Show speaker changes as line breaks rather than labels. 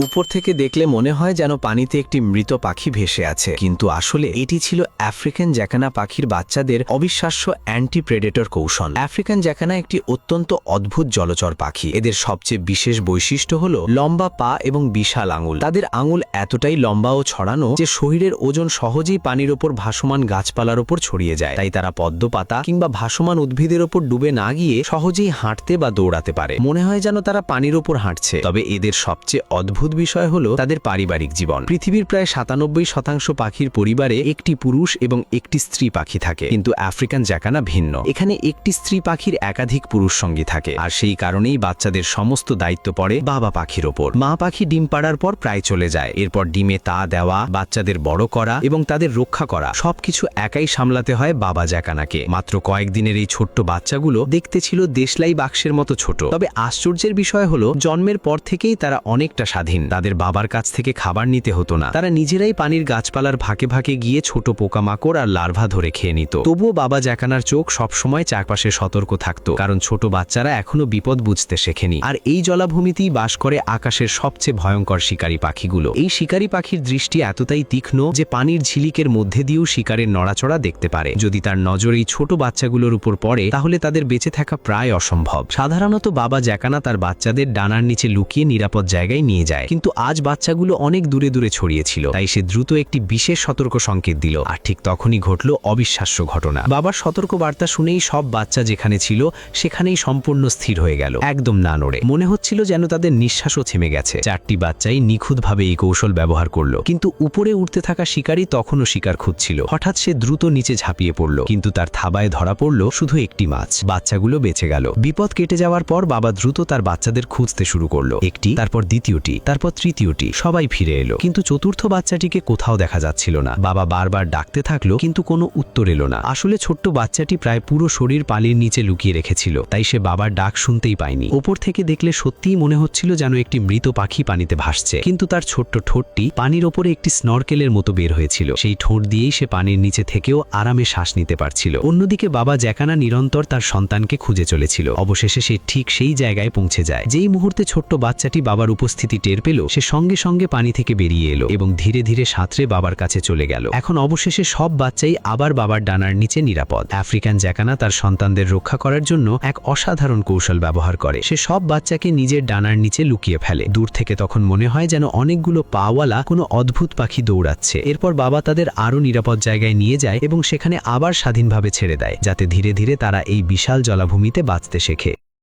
উপর থেকে দেখলে মনে হয় যেন পানিতে একটি মৃত পাখি ভেসে আছে, কিন্তু আসলে এটি ছিল আফ্রিকান জ্যাকানা পাখির বাচ্চাদের অবিশ্বাস্য অ্যান্টি প্রেডেটর কৌশল। আফ্রিকান জ্যাকানা একটি অত্যন্ত অদ্ভুত জলচর পাখি। এদের সবচেয়ে বিশেষ বৈশিষ্ট্য হল লম্বা পা এবং বিশাল আঙুল। তাদের আঙুল এতটাই লম্বা ও ছড়ানো যে শরীরের ওজন সহজেই পানির ওপর ভাসমান গাছপালার ওপর ছড়িয়ে যায়। তাই তারা পদ্ম পাতা কিংবা ভাসমান উদ্ভিদের ওপর ডুবে না গিয়ে সহজেই হাঁটতে বা দৌড়াতে পারে। মনে হয় যেন তারা পানির ওপর হাঁটছে। তবে এদের সবচেয়ে অদ্ভুত বিষয় হলো তাদের পারিবারিক জীবন। পৃথিবীর প্রায় ৯৭% পাখির পরিবারে একটি পুরুষ এবং একটি স্ত্রী পাখি থাকে, কিন্তু আফ্রিকান জ্যাকানা ভিন্ন। এখানে একটি স্ত্রী পাখির একাধিক পুরুষ সঙ্গী থাকে, আর সেই কারণেই বাচ্চাদের সমস্ত দায়িত্ব পড়ে বাবা পাখির ওপর। মা পাখি ডিম পাড়ার পর প্রায় চলে যায়। এরপর ডিমে তা দেওয়া, বাচ্চাদের বড় করা এবং তাদের রক্ষা করা সবকিছু একাই সামলাতে হয় বাবা জ্যাকানাকে। মাত্র কয়েকদিনের এই ছোট্ট বাচ্চাগুলো দেখতে ছিল দেশলাই বাক্সের মতো ছোট। তবে আশ্চর্যের বিষয় হলো জন্মের পর থেকেই তারা অনেকটা স্বাধীন। তাদের বাবার কাছ থেকে খাবার নিতে হতো না। তারা নিজেরাই পানির গাছপালার ফাঁকে ফাঁকে গিয়ে ছোট পোকামাকড় আর লার্ভা ধরে খেয়ে নিত। তবুও বাবা জ্যাকানার চোখ সবসময় চারপাশে সতর্ক থাকত, কারণ ছোট বাচ্চারা এখনো বিপদ বুঝতে শেখেনি। আর এই জলাভূমিতেই বাস করে আকাশের সবচেয়ে ভয়ঙ্কর শিকারী পাখিগুলো। এই শিকারী পাখির দৃষ্টি এতটাই তীক্ষ্ণ যে পানির ঝিলিকের মধ্যে দিয়েও শিকারের নড়াচড়া দেখতে পারে। যদি তার নজর এই ছোট বাচ্চাগুলোর উপর পড়ে তাহলে তাদের বেঁচে থাকা প্রায় অসম্ভব। সাধারণত বাবা জ্যাকানা তার বাচ্চাদের ডানার নিচে লুকিয়ে নিরাপদ জায়গায় নিয়ে যায়, কিন্তু আজ বাচ্চাগুলো অনেক দূরে দূরে ছড়িয়েছিল। তাই সে দ্রুত একটি বিশেষ সতর্ক সংকেত দিল, আর ঠিক তখনই ঘটল অবিশ্বাস্য ঘটনা। বাবার সতর্ক বার্তা শুনেই সব বাচ্চা যেখানে ছিল সেখানেই সম্পূর্ণ স্থির হয়ে গেল, একদম না নড়ে। মনে হচ্ছিল যেন তাদের নিঃশ্বাসও থেমে গেছে। চারটি বাচ্চাই নিখুঁতভাবে এই কৌশল ব্যবহার করল, কিন্তু উপরে উঠতে থাকা শিকারী তখনও শিকার খুঁজছিল। হঠাৎ সে দ্রুত নিচে ঝাঁপিয়ে পড়ল, কিন্তু তার থাবায় ধরা পড়ল শুধু একটি মাছ। বাচ্চাগুলো বেঁচে গেল। বিপদ কেটে যাওয়ার পর বাবা দ্রুত তার বাচ্চাদের খুঁজতে শুরু করলো। একটি, তারপর দ্বিতীয়টি, তারপর তৃতীয়টি, সবাই ফিরে এলো, কিন্তু চতুর্থ বাচ্চাটিকে কোথাও দেখা যাচ্ছিল না। বাবা বারবার ডাকতে থাকলো, কিন্তু কোনো উত্তর এলো না। আসলে ছোট্ট বাচ্চাটি প্রায় পুরো শরীর পানির নিচে লুকিয়ে রেখেছিল, তাই সে বাবার ডাক শুনতেই পায়নি। ওপর থেকে দেখলে সত্যিই মনে হচ্ছিল যেন একটি মৃত পাখি পানিতে ভাসছে, কিন্তু তার ছোট্ট ঠোঁটটি পানির ওপরে একটি স্নরকেলের মতো বের হয়েছিল। সেই ঠোঁট দিয়েই সে পানির নিচে থেকেও আরামে শ্বাস নিতে পারছিল। অন্যদিকে বাবা জ্যাকানা নিরন্তর তার সন্তানকে খুঁজে চলেছিল। অবশেষে সে ঠিক সেই জায়গায় পৌঁছে যায়। যেই মুহূর্তে ছোট্ট বাচ্চাটি বাবার উপস্থিতি টের পেল, সে সঙ্গে সঙ্গে পানি থেকে বেরিয়ে এলো এবং ধীরে ধীরে সাঁতরে বাবার কাছে চলে গেল। এখন অবশেষে সব বাচ্চাই আবার বাবার ডানার নিচে নিরাপদ। আফ্রিকান জ্যাকানা তার সন্তানদের রক্ষা করার জন্য এক অসাধারণ কৌশল ব্যবহার করে। সে সব বাচ্চাকে নিজের ডানার নিচে লুকিয়ে ফেলে। দূর থেকে তখন মনে হয় যেন অনেকগুলো পাওয়ালা কোনো অদ্ভুত পাখি দৌড়াচ্ছে। এরপর বাবা তাদের আরও নিরাপদ জায়গায় নিয়ে যায় এবং সেখানে আবার স্বাধীনভাবে ছেড়ে দেয়, যাতে ধীরে ধীরে তারা এই বিশাল জলাভূমিতে বাঁচতে শেখে।